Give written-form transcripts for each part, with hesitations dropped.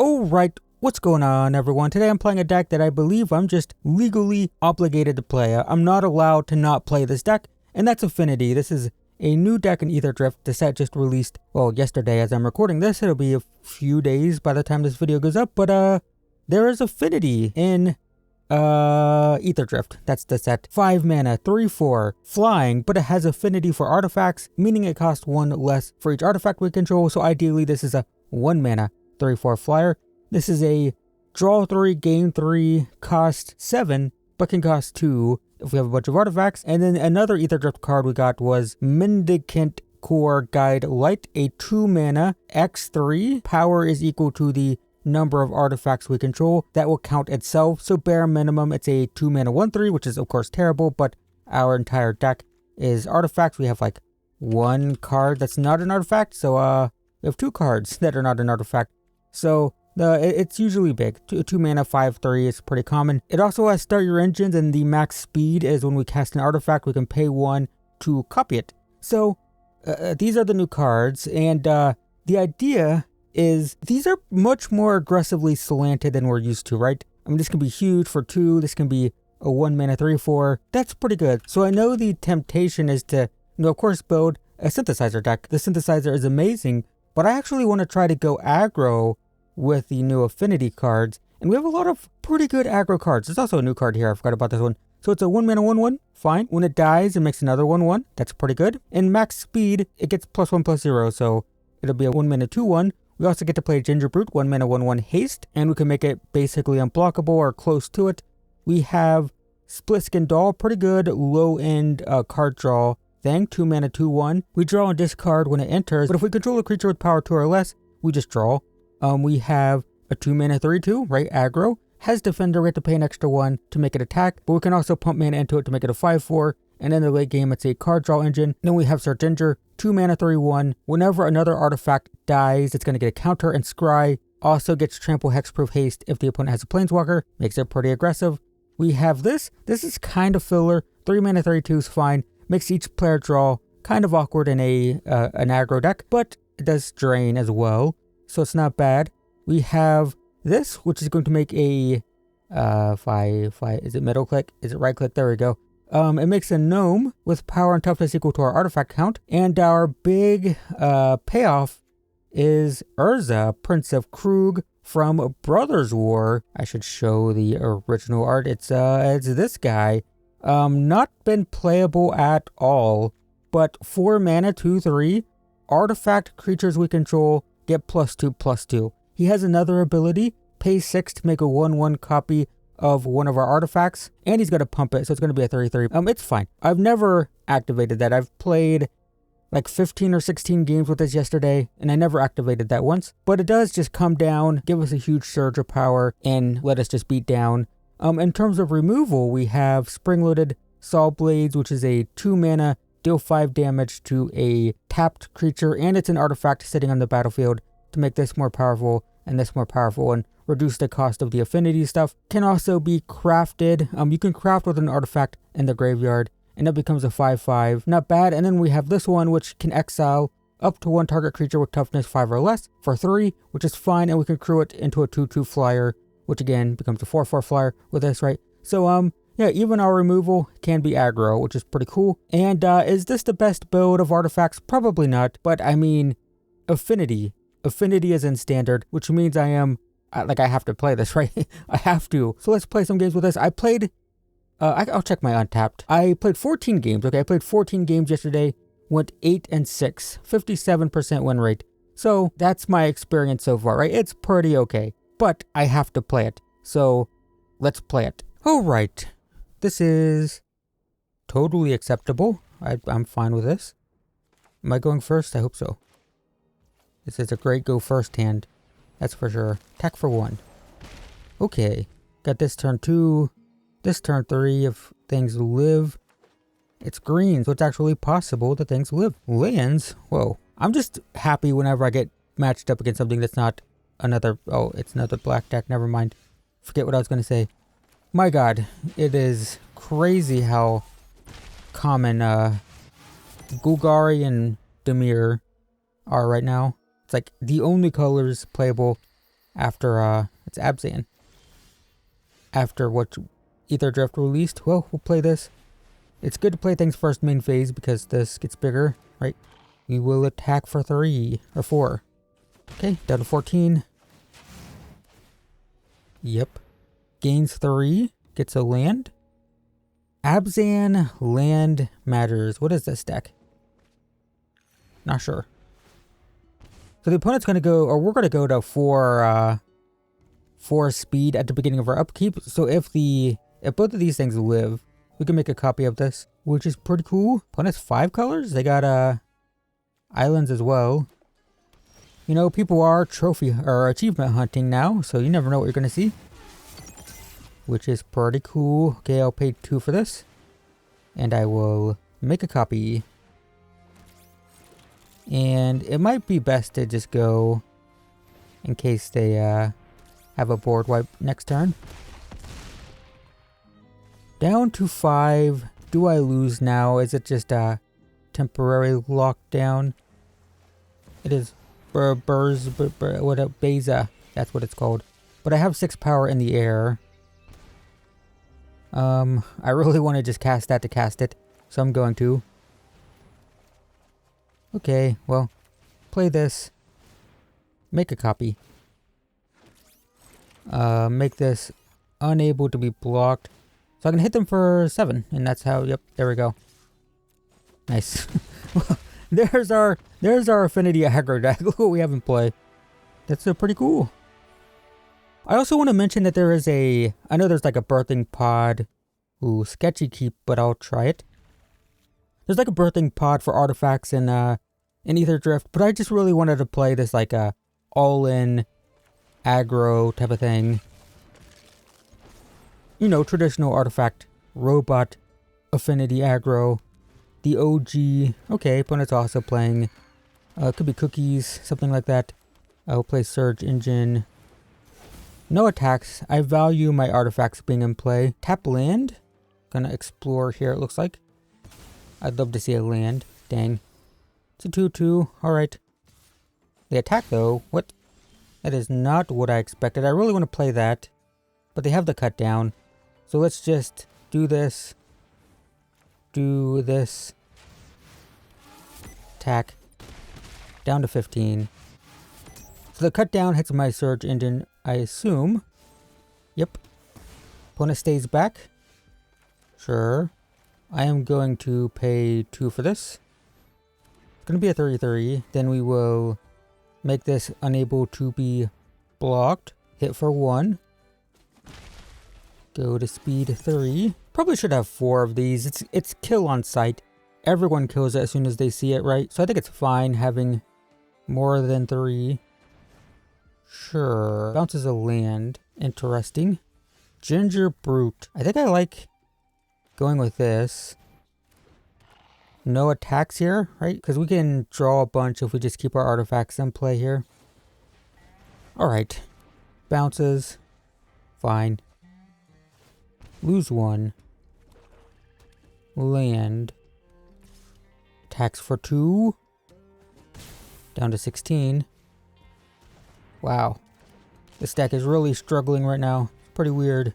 Alright, what's going on everyone? Today I'm playing a deck that I believe I'm just legally obligated to play. I'm not allowed to not play this deck, and that's Affinity. This is a new deck in Ether Drift. The set just released, well, yesterday as I'm recording this. It'll be a few days by the time this video goes up, but there is Affinity in Ether Drift. That's the set. 5 mana, 3/4, flying, but it has affinity for artifacts, meaning it costs 1 less for each artifact we control, so ideally this is a 1 mana, 3/4 flyer. This is a draw 3, gain 3, cost 7, but can cost 2 if we have a bunch of artifacts. And then another Ether Drift card we got was Mendicant Core Guide Light, a 2 mana, X3. Power is equal to the number of artifacts we control. That will count itself, so bare minimum it's a 2 mana 1/3, which is of course terrible, but our entire deck is artifacts. We have like 1 card that's not an artifact, so we have 2 cards that are not an artifact. So it's usually big. 2 mana 5/3 is pretty common. It also has start your engines, and the max speed is when we cast an artifact we can pay 1 to copy it. So these are the new cards, and the idea is these are much more aggressively slanted than we're used to, right? I mean, this can be huge for 2, this can be a 1 mana 3/4. That's pretty good. So I know the temptation is to, of course, build a synthesizer deck. The synthesizer is amazing, but I actually want to try to go aggro with the new affinity cards, and we have a lot of pretty good aggro cards. There's also a new card here, I forgot about this one. So it's a 1 mana 1/1, fine. When it dies, it makes another 1/1, that's pretty good. And max speed, it gets +1/+0, so it'll be a 1 mana 2/1. We also get to play Ginger Brute, 1 mana 1/1 haste, and we can make it basically unblockable or close to it. We have Split Skin Doll, pretty good low end card draw thing, 2 mana 2/1. We draw and discard when it enters, but if we control a creature with power 2 or less, we just draw. We have a 2 mana 3/2, right? Aggro. Has Defender, we have to pay an extra 1 to make it attack, but we can also pump mana into it to make it a 5/4. And in the late game, it's a card draw engine. Then we have Sir Ginger, 2 mana 3/1. Whenever another artifact dies, it's going to get a counter, and Scry also gets Trample Hexproof Haste if the opponent has a Planeswalker. Makes it pretty aggressive. We have this. This is kind of filler. 3 mana 3/2 is fine. Makes each player draw. Kind of awkward in an aggro deck, but it does drain as well, so it's not bad. We have this, which is going to make a 5. Is it middle click? Is it right click? There we go. It makes a gnome with power and toughness equal to our artifact count. And our big payoff is Urza, Prince of Krug from Brothers War. I should show the original art. It's this guy. Not been playable at all, but 4 mana 2/3. Artifact creatures we control get +2/+2. He has another ability, pay 6 to make a 1/1 copy of one of our artifacts, and he's going to pump it, so it's going to be a 3/3. It's fine. I've never activated that. I've played like 15 or 16 games with this yesterday, and I never activated that once, but it does just come down, give us a huge surge of power, and let us just beat down. In terms of removal, we have Spring-Loaded Saw Blades, which is a 2 mana, deal 5 damage to a tapped creature, and it's an artifact sitting on the battlefield to make this more powerful and this more powerful, and reduce the cost of the affinity stuff. Can also be crafted. You can craft with an artifact in the graveyard, and it becomes a 5/5. Not bad. And then we have this one, which can exile up to 1 target creature with toughness 5 or less for 3, which is fine, and we can crew it into a 2/2 flyer, which again becomes a 4/4 flyer with this, right? So yeah, even our removal can be aggro, which is pretty cool. And is this the best build of artifacts? Probably not, but I mean, Affinity is in standard, which means I have to play this, right? I have to. So let's play some games with this. I played, I'll check my Untapped. I played 14 games, okay? I played 14 games yesterday, went 8-6, 57% win rate. So that's my experience so far, right? It's pretty okay, but I have to play it. So let's play it. All right. This is totally acceptable. I'm fine with this. Am I going first? I hope so. This is a great go first hand. That's for sure. Attack for 1. Okay. Got this turn 2. This turn 3 if things live. It's green, so it's actually possible that things live. Lands? Whoa. I'm just happy whenever I get matched up against something that's not another... Oh, it's another black deck. Never mind. Forget what I was going to say. My god. It is crazy how common Golgari and Dimir are right now. It's like the only colors playable after it's Abzan. After what Ether Drift released, well, we'll play this. It's good to play things first main phase because this gets bigger, right? We will attack for 3 or 4. Okay, down to 14. Yep. Gains 3, gets a land. Abzan land matters. What is this deck? Not sure. So the opponent's going to go, or we're going to go to 4 speed at the beginning of our upkeep. So if both of these things live, we can make a copy of this, which is pretty cool. Opponent's 5 colors. They got islands as well. You know, people are trophy or achievement hunting now, so you never know what you're going to see. Which is pretty cool. Okay, I'll pay 2 for this. And I will make a copy. And it might be best to just go in case they have a board wipe next turn. Down to 5. Do I lose now? Is it just a temporary lockdown? It is Beza. That's what it's called. But I have 6 power in the air. I really want to just cast that to cast it, so I'm going to. Okay, well, play this. Make a copy. Make this unable to be blocked. So I can hit them for 7, and that's how, yep, there we go. Nice. there's our Affinity Aggro deck. Look what we have in play. That's pretty cool. I also want to mention that there is I know there's like a birthing pod. Ooh, sketchy keep, but I'll try it. There's like a birthing pod for artifacts in Ether Drift, but I just really wanted to play this like a all-in aggro type of thing. You know, traditional artifact, robot, Affinity Aggro, the OG. Okay, opponent's also playing, could be cookies, something like that. I'll play Surge Engine. No attacks. I value my artifacts being in play. Tap land. Gonna explore here, it looks like. I'd love to see a land. Dang. It's a 2/2. Alright. The attack, though. What? That is not what I expected. I really want to play that. But they have the cut down. So let's just do this. Do this. Attack. Down to 15. So the cut down hits my Surge Engine, I assume. Yep. Opponent stays back. Sure. I am going to pay 2 for this. It's going to be a 3/3. Then we will make this unable to be blocked. Hit for 1. Go to speed 3. Probably should have 4 of these. It's kill on sight. Everyone kills it as soon as they see it, right? So I think it's fine having more than 3. Sure. Bounces a land. Interesting. Ginger Brute. I think I like going with this. No attacks here, right? Because we can draw a bunch if we just keep our artifacts in play here. Alright. Bounces. Fine. Lose 1. Land. Attacks for 2. Down to 16. Wow. This deck is really struggling right now. Pretty weird.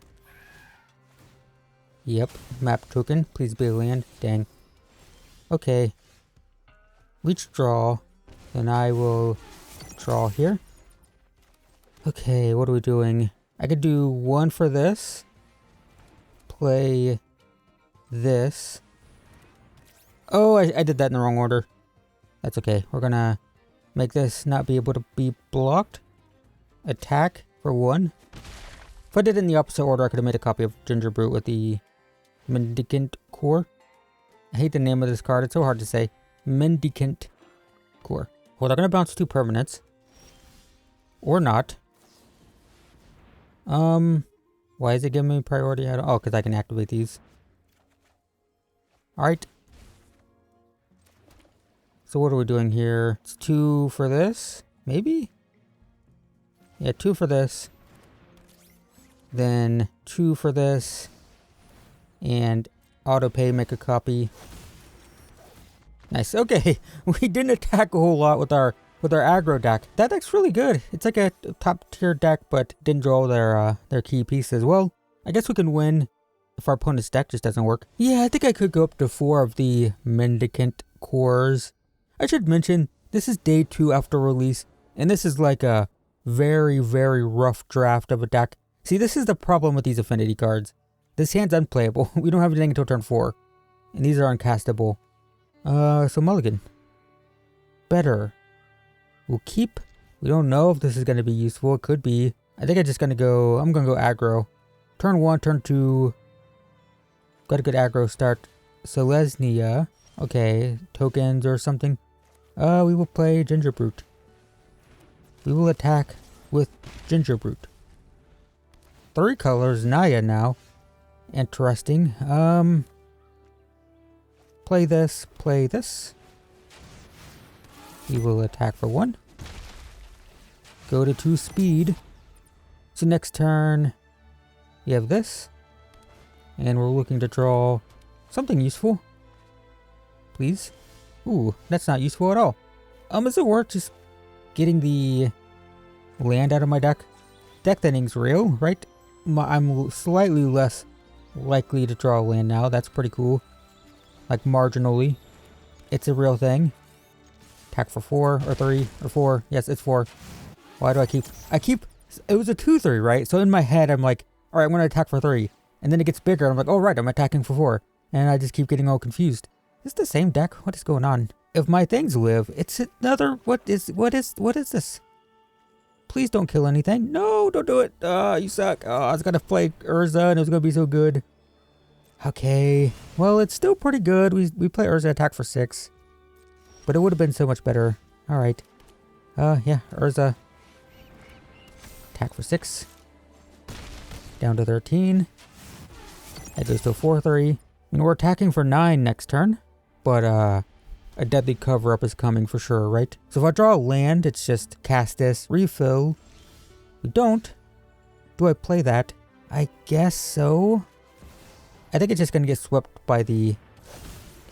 Yep. Map token. Please be a land. Dang. Okay. Leech draw. Then I will draw here. Okay, what are we doing? I could do 1 for this. Play this. Oh, I did that in the wrong order. That's okay. We're gonna make this not be able to be blocked. Attack for 1. If I did it in the opposite order, I could have made a copy of Ginger Brute with the Mendicant Core. I hate the name of this card. It's so hard to say. Mendicant Core. Well, they're going to bounce 2 permanents. Or not. Why is it giving me priority? Oh, because I can activate these. Alright. So what are we doing here? It's 2 for this? Maybe? Yeah, 2 for this. Then 2 for this. And auto pay, make a copy. Nice. Okay, we didn't attack a whole lot with our with our aggro deck. That deck's really good. It's like a top tier deck, but didn't draw their key pieces. Well, I guess we can win if our opponent's deck just doesn't work. Yeah, I think I could go up to 4 of the Mendicant cores. I should mention, this is day 2 after release, and this is like a very, very rough draft of a deck. See, this is the problem with these affinity cards. This hand's unplayable. We don't have anything until turn 4. And these are uncastable. So mulligan. Better. We'll keep. We don't know if this is going to be useful. It could be. I think I'm going to go aggro. Turn 1, turn 2. Got a good aggro start. Selesnya. Okay, tokens or something. We will play Ginger Brute. We will attack with Ginger Brute. 3 colors, Naya now. Interesting. Play this, play this. We will attack for 1. Go to 2 speed. So next turn, we have this. And we're looking to draw something useful. Please. Ooh, that's not useful at all. Is it worth just getting the land out of my deck? Deck thinning's real, right? I'm slightly less likely to draw a land now. That's pretty cool. Like marginally. It's a real thing. Attack for 4 or 3 or 4. Yes, it's 4. Why do I keep... It was a 2-3, right? So in my head, I'm like, alright, I'm going to attack for 3. And then it gets bigger. I'm like, oh, right, I'm attacking for 4. And I just keep getting all confused. Is this the same deck? What is going on? If my things live, it's another... What is this? Please don't kill anything. No, don't do it. You suck. I was going to play Urza and it was going to be so good. Okay. Well, it's still pretty good. We play Urza attack for 6. But it would have been so much better. Alright. Yeah, Urza. Attack for 6. Down to 13. That goes to 4-3. And we're attacking for 9 next turn. But, a deadly cover-up is coming for sure, right? So if I draw a land, it's just cast this, refill. We don't. Do I play that? I guess so. I think it's just going to get swept by the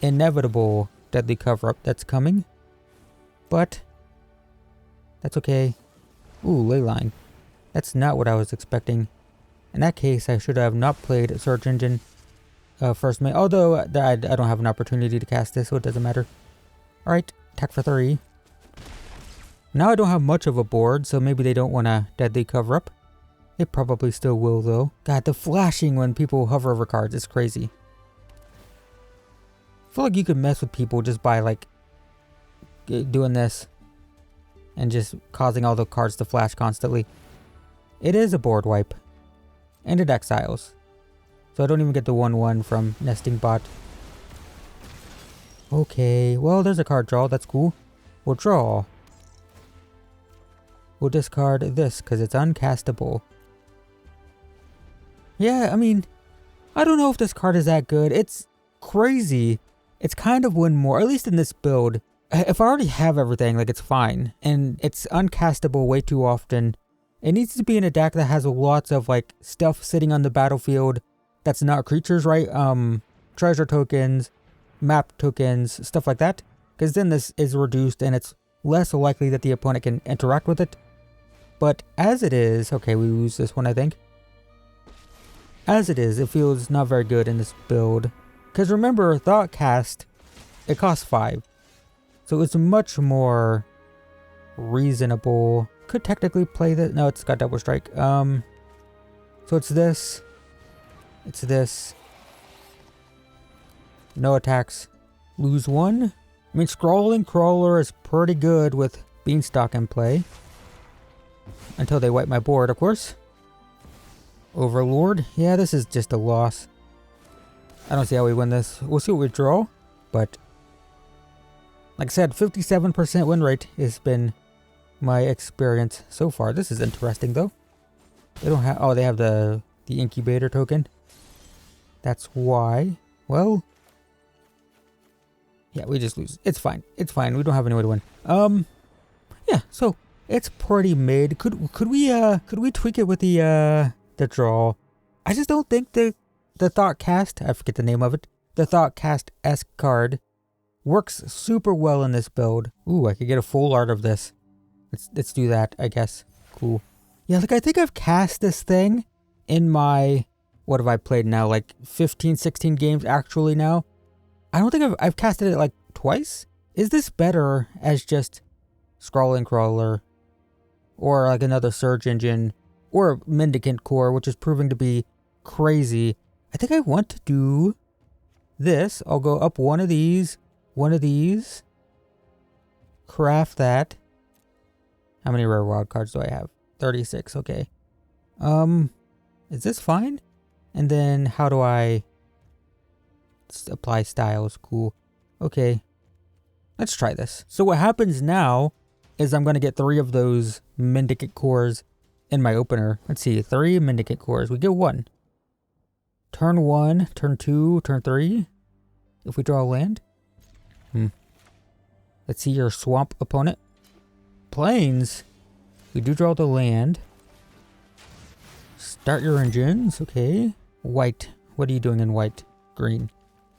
inevitable deadly cover-up that's coming. But that's okay. Ooh, Leyline. That's not what I was expecting. In that case, I should have not played Search Engine first main. Although I don't have an opportunity to cast this, so it doesn't matter. Alright, attack for 3. Now I don't have much of a board, so maybe they don't want to deadly cover up. They probably still will, though. God, the flashing when people hover over cards is crazy. I feel like you could mess with people just by, like, doing this. And just causing all the cards to flash constantly. It is a board wipe. And it exiles. So I don't even get the 1-1 from Nesting Bot. Okay, well, there's a card draw. That's cool. We'll draw. We'll discard this because it's uncastable. Yeah, I mean, I don't know if this card is that good. It's crazy. It's kind of one more, at least in this build. If I already have everything, like, it's fine. And it's uncastable way too often. It needs to be in a deck that has lots of, like, stuff sitting on the battlefield that's not creatures, right? Treasure tokens, map tokens, stuff like that. Because then this is reduced and it's less likely that the opponent can interact with it. But as it is, okay, we lose this one, I think. As it is, it feels not very good in this build. Because remember, Thoughtcast, it costs 5. So it's much more reasonable. Could technically play this. No, it's got double strike. So it's this. It's this. No attacks. Lose 1. I mean, Scrolling Crawler is pretty good with Beanstalk in play. Until they wipe my board, of course. Overlord. Yeah, this is just a loss. I don't see how we win this. We'll see what we draw. But, like I said, 57% win rate has been my experience so far. This is interesting, though. They don't have... Oh, they have the incubator token. That's why. Well... Yeah, we just lose. It's fine. It's fine. We don't have any way to win. Yeah, so it's pretty mid. Could we tweak it with the draw? I just don't think the Thoughtcast, I forget the name of it, the Thoughtcast-esque card works super well in this build. Ooh, I could get a full art of this. Let's do that, I guess. Cool. Yeah, like I think I've cast this thing in my, what have I played now? Like 15, 16 games actually now. I don't think I've casted it like twice. Is this better as just scrolling crawler or like another search engine or mendicant core, which is proving to be crazy? I think I want to do this. I'll go up one of these, craft that. How many rare wild cards do I have? 36, okay. Is this fine? And then how do I apply styles? Cool. Okay. Let's try this. So what happens now is I'm going to get 3 of those mendicant cores in my opener. Let's see, 3 mendicant cores. We get 1. Turn 1, turn 2, turn 3. If we draw a land. Let's see your swamp opponent. Plains. We do draw the land. Start your engines. Okay. White. What are you doing in white? Green.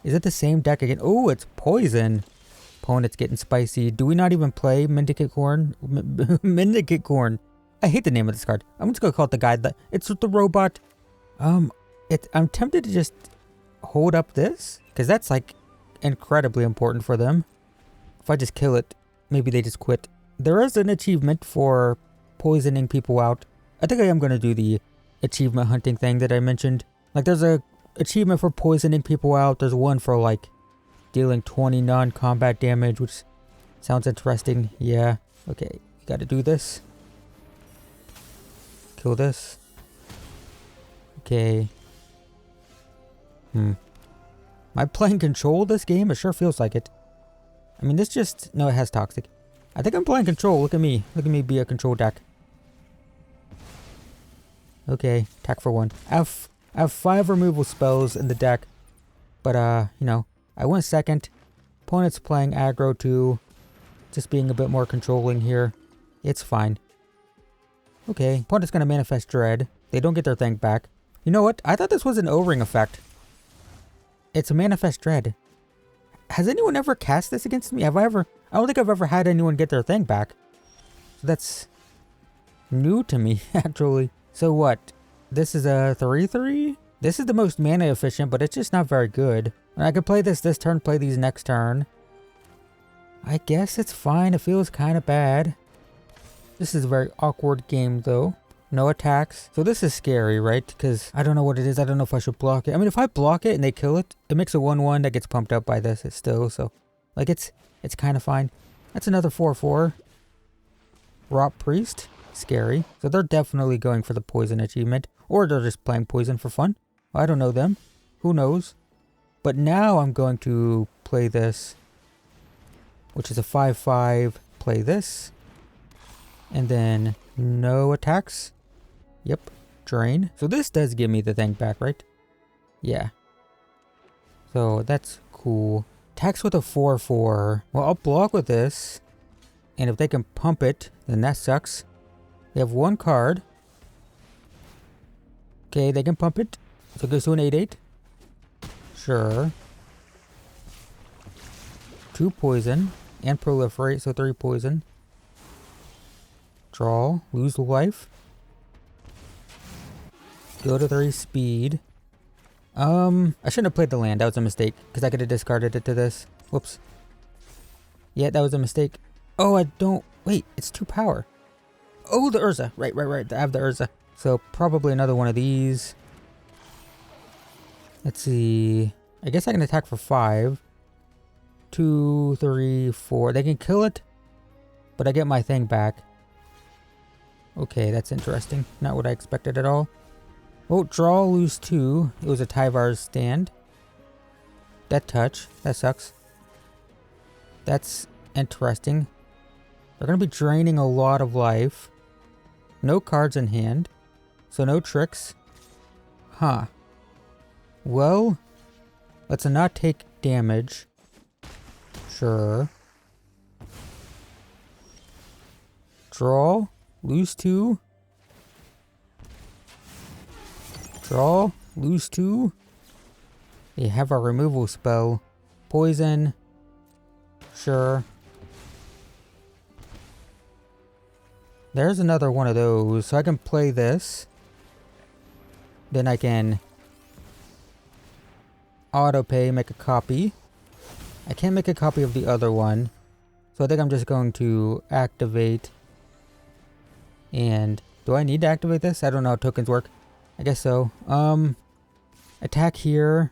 Is it the same deck again? Oh, it's poison. Opponent's getting spicy. Do we not even play Mendicant Corn? Mendicant Corn. I hate the name of this card. I'm just gonna call it the guide. It's the robot. I'm tempted to just hold up this, because that's like incredibly important for them. If I just kill it, maybe they just quit. There is an achievement for poisoning people out. I think I am going to do the achievement hunting thing that I mentioned. Like there's a achievement for poisoning people out. There's one for like dealing 20 non-combat damage, which sounds interesting. Yeah. Okay. You got to do this. Kill this. Okay. Am I playing control this game? It sure feels like it. I mean, this just... No, it has toxic. I think I'm playing control. Look at me. Look at me be a control deck. Okay, attack for 1. I have 5 removal spells in the deck. But, you know, I went second. Opponent's playing aggro too. Just being a bit more controlling here. It's fine. Okay, opponent's gonna manifest dread. They don't get their thing back. You know what? I thought this was an O-ring effect. It's a manifest dread. Has anyone ever cast this against me? Have I ever... I don't think I've ever had anyone get their thing back. So that's new to me, actually. So what? This is a 3/3? This is the most mana efficient, but it's just not very good. I could play this turn, play these next turn. I guess it's fine. It feels kind of bad. This is a very awkward game, though. No attacks. So this is scary, right? Because I don't know what it is. I don't know if I should block it. I mean, if I block it and they kill it, it makes a 1/1 that gets pumped up by this still. So, like, it's kind of fine. That's another 4/4. Rot Priest. Scary. So they're definitely going for the poison achievement. Or they're just playing poison for fun. I don't know them. Who knows? But now I'm going to play this, which is a 5/5. Play this. And then no attacks. Yep. Drain. So this does give me the thing back, right? Yeah. So that's cool. Attacks with a 4/4. Well, I'll block with this. And if they can pump it, then that sucks. They have 1 card. Okay, they can pump it. So it goes to an 8/8. Sure. 2 poison. And proliferate, so 3 poison. Draw. Lose life. Go to 3 speed. I shouldn't have played the land. That was a mistake. Because I could have discarded it to this. Whoops. Yeah, that was a mistake. Oh, I don't... Wait, it's 2 power. Oh, the Urza. Right. I have the Urza. So probably another one of these. Let's see. I guess I can attack for 5. 2, 3, 4. They can kill it. But I get my thing back. Okay, that's interesting. Not what I expected at all. Oh, draw, lose 2. It was a Tyvar's stand. That touch. That sucks. That's interesting. They're going to be draining a lot of life. No cards in hand. So no tricks. Huh. Well, let's not take damage. Sure. Draw. Lose 2. Draw. Lose 2. They have a removal spell. Poison. Sure. There's another one of those. So I can play this. Then I can auto pay, make a copy. I can't make a copy of the other one. So I think I'm just going to activate. And do I need to activate this? I don't know how tokens work. I guess so. Attack here.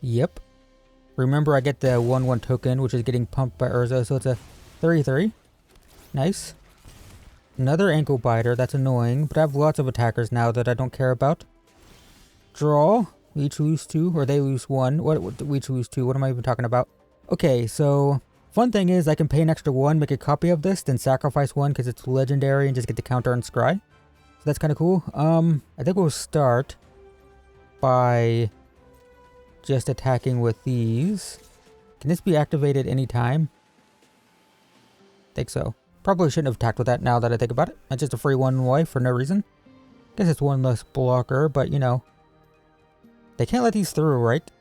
Yep. Remember, I get the 1/1 token, which is getting pumped by Urza, so it's a 3/3. Nice. Another ankle biter. That's annoying, but I have lots of attackers now that I don't care about. Draw. We each lose 2, or they lose 1. What we each lose 2? What am I even talking about? Okay, so fun thing is I can pay an extra 1, make a copy of this, then sacrifice 1 because it's legendary and just get the counter and scry. So that's kind of cool. I think we'll start by just attacking with these. Can this be activated anytime? Think so. Probably shouldn't have attacked with that now that I think about it. That's just a free 1 wife for no reason. Guess it's 1 less blocker, but you know. They can't let these through, right?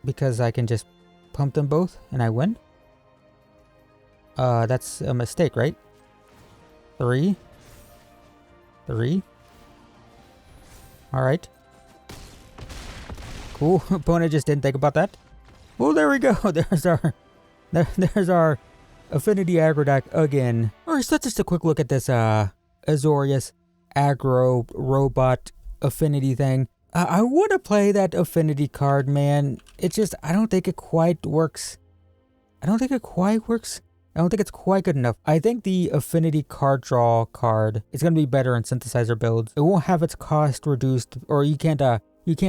Because I can just pump them both and I win? That's a mistake, right? 3. 3. Alright. Cool. Opponent just didn't think about that. Well, there we go. There's our Affinity Aggro deck again. Alright, so that's just a quick look at this Azorius Aggro Robot Affinity thing. I want to play that Affinity card, man. It's just, I don't think it quite works. I don't think it's quite good enough. I think the Affinity card draw card is going to be better in synthesizer builds. It won't have its cost reduced, or you can't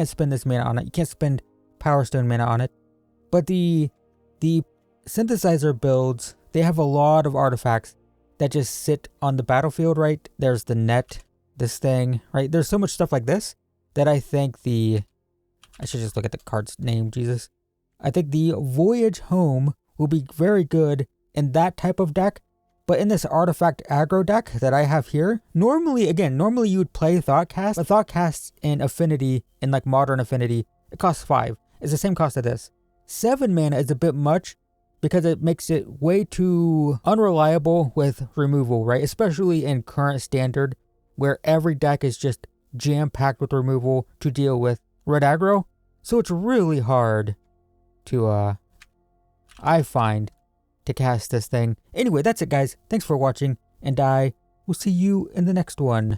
spend this mana on it. You can't spend Power Stone mana on it. But the synthesizer builds, they have a lot of artifacts that just sit on the battlefield, right? There's the net, this thing, right? There's so much stuff like this that I think I should just look at the card's name, Jesus. I think the Voyage Home will be very good in that type of deck, but in this artifact aggro deck that I have here, normally you would play Thoughtcast, but Thoughtcast in Affinity, in like modern Affinity, it costs 5. It's the same cost as this. 7 mana is a bit much because it makes it way too unreliable with removal, right? Especially in current standard, where every deck is just jam-packed with removal to deal with red aggro. So it's really hard to, I find, to cast this thing. Anyway, that's it, guys. Thanks for watching, and I will see you in the next one.